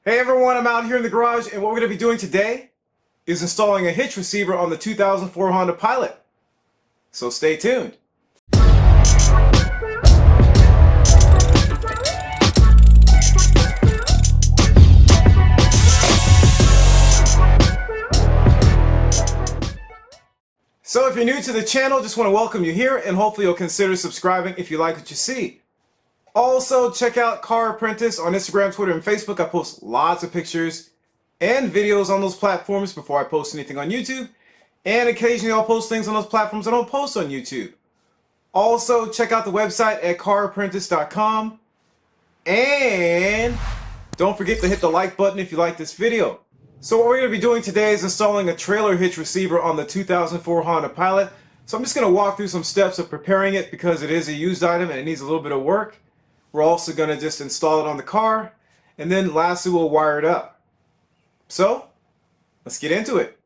Hey everyone, I'm out here in the garage, and what we're going to be doing today is installing a hitch receiver on the 2004 Honda Pilot. So stay tuned. So if you're new to the channel, just want to welcome you here, and hopefully you'll consider subscribing if you like what you see. Also, check out Car Apprentice on Instagram, Twitter, and Facebook. I post lots of pictures and videos on those platforms before I post anything on YouTube. And occasionally I'll post things on those platforms I don't post on YouTube. Also, check out the website at carapprentice.com. And don't forget to hit the like button if you like this video. So what we're going to be doing today is installing a trailer hitch receiver on the 2004 Honda Pilot. So I'm just going to walk through some steps of preparing it because it is a used item and it needs a little bit of work. We're also going to just install it on the car, and then lastly we'll wire it up. So let's get into it.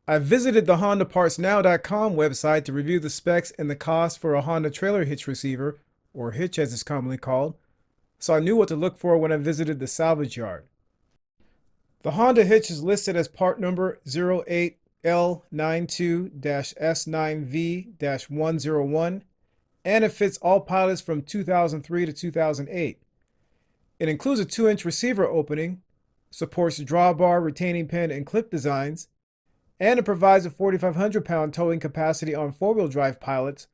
I visited the HondaPartsNow.com website to review the specs and the cost for a Honda trailer hitch receiver, or hitch as it's commonly called, so I knew what to look for when I visited the salvage yard. The Honda hitch is listed as part number 08L92-S9V-101, and it fits all pilots from 2003 to 2008. It includes a 2-inch receiver opening, supports drawbar, retaining pin, and clip designs, and it provides a 4,500-pound towing capacity on 4-wheel drive pilots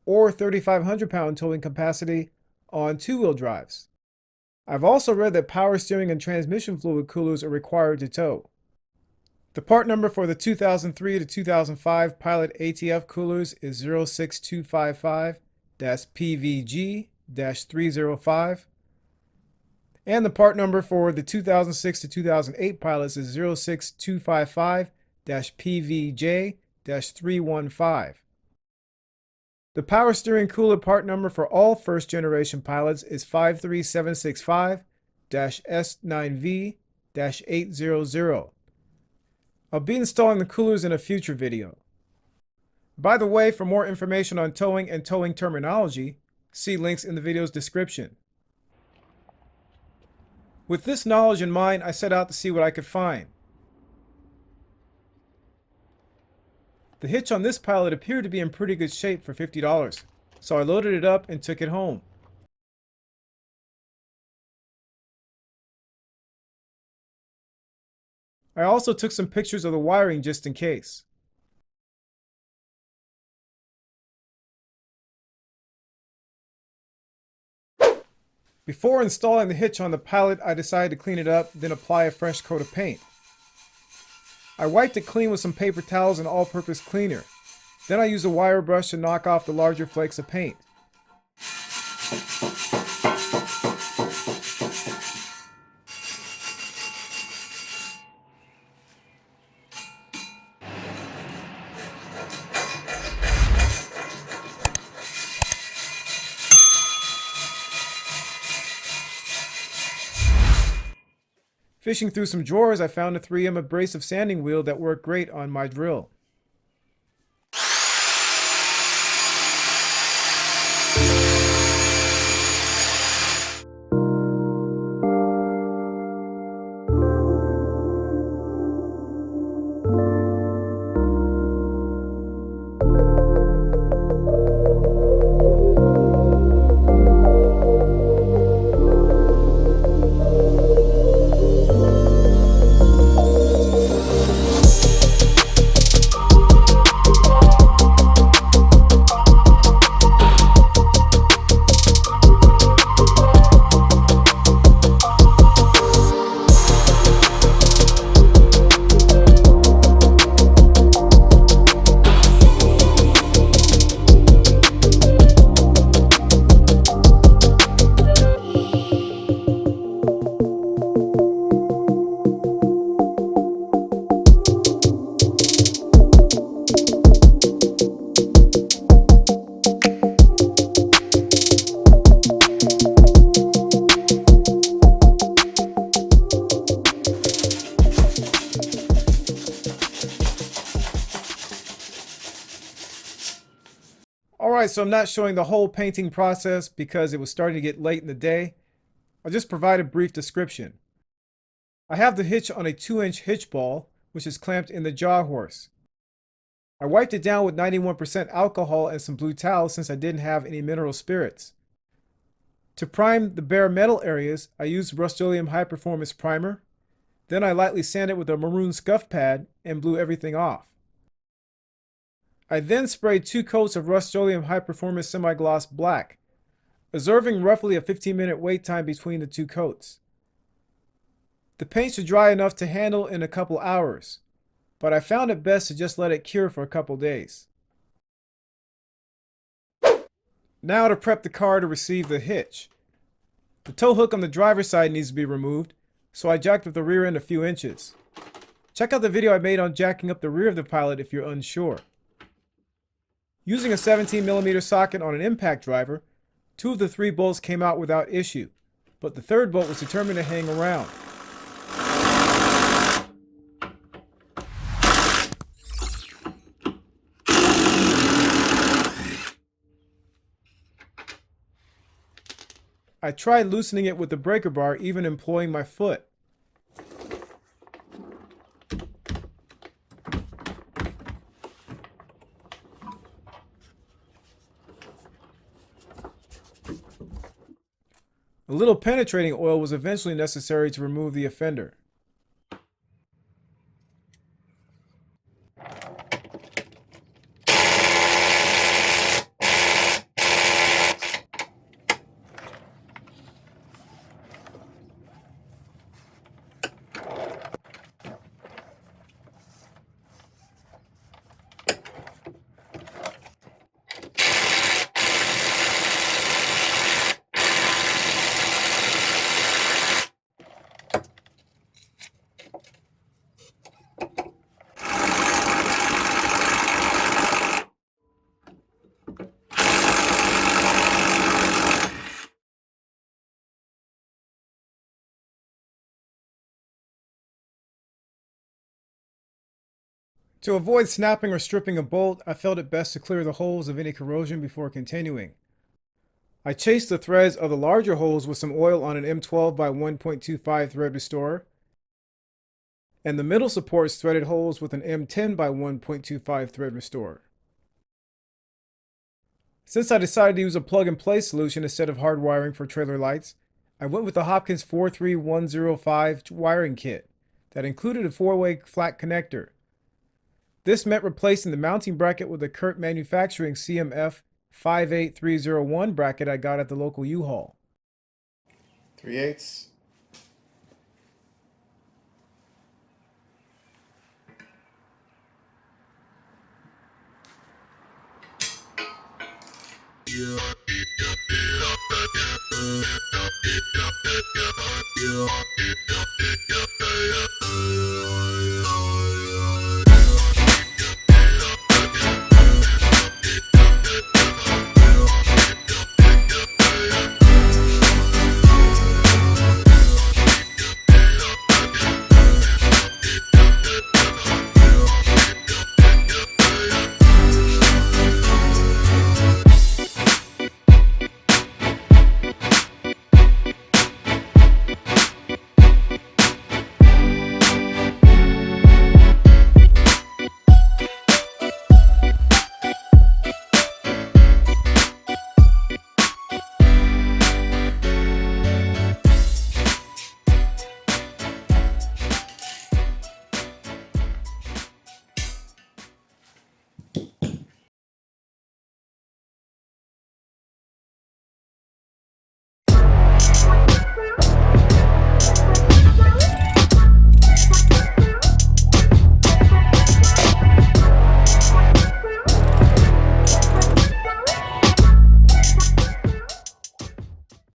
or 3,500-pound towing capacity on 2-wheel drives. I've also read that power steering and transmission fluid coolers are required to tow. The part number for the 2003 to 2005 Pilot ATF coolers is 06255-PVG-305, and the part number for the 2006 to 2008 pilots is 06255-PVJ-315. The power steering cooler part number for all first generation pilots is 53765-S9V-800. I'll be installing the coolers in a future video. By the way, for more information on towing and towing terminology, see links in the video's description. With this knowledge in mind, I set out to see what I could find. The hitch on this Pilot appeared to be in pretty good shape for $50, so I loaded it up and took it home. I also took some pictures of the wiring just in case. Before installing the hitch on the Pilot, I decided to clean it up, then apply a fresh coat of paint. I wiped it clean with some paper towels and all-purpose cleaner. Then I used a wire brush to knock off the larger flakes of paint. Fishing through some drawers, I found a 3M abrasive sanding wheel that worked great on my drill. Alright, so I'm not showing the whole painting process because it was starting to get late in the day. I'll just provide a brief description. I have the hitch on a 2-inch hitch ball, which is clamped in the jaw horse. I wiped it down with 91% alcohol and some blue towels since I didn't have any mineral spirits. To prime the bare metal areas, I used Rust-Oleum High Performance Primer. Then I lightly sanded with a maroon scuff pad and blew everything off. I then sprayed 2 coats of Rust-Oleum High Performance Semi-Gloss Black, observing roughly a 15-minute wait time between the 2 coats. The paint should dry enough to handle in a couple hours, but I found it best to just let it cure for a couple days. Now to prep the car to receive the hitch. The tow hook on the driver's side needs to be removed, so I jacked up the rear end a few inches. Check out the video I made on jacking up the rear of the Pilot if you're unsure. Using a 17mm socket on an impact driver, 2 of the 3 bolts came out without issue, but the 3rd bolt was determined to hang around. I tried loosening it with the breaker bar, even employing my foot. A little penetrating oil was eventually necessary to remove the offender. To avoid snapping or stripping a bolt, I felt it best to clear the holes of any corrosion before continuing. I chased the threads of the larger holes with some oil on an M12 by 1.25 thread restorer, and the middle supports threaded holes with an M10 by 1.25 thread restorer. Since I decided to use a plug-and-play solution instead of hardwiring for trailer lights, I went with the Hopkins 43105 wiring kit that included a 4-way flat connector. This meant replacing the mounting bracket with a Kurt Manufacturing CMF 58301 bracket I got at the local U-Haul. 3/8.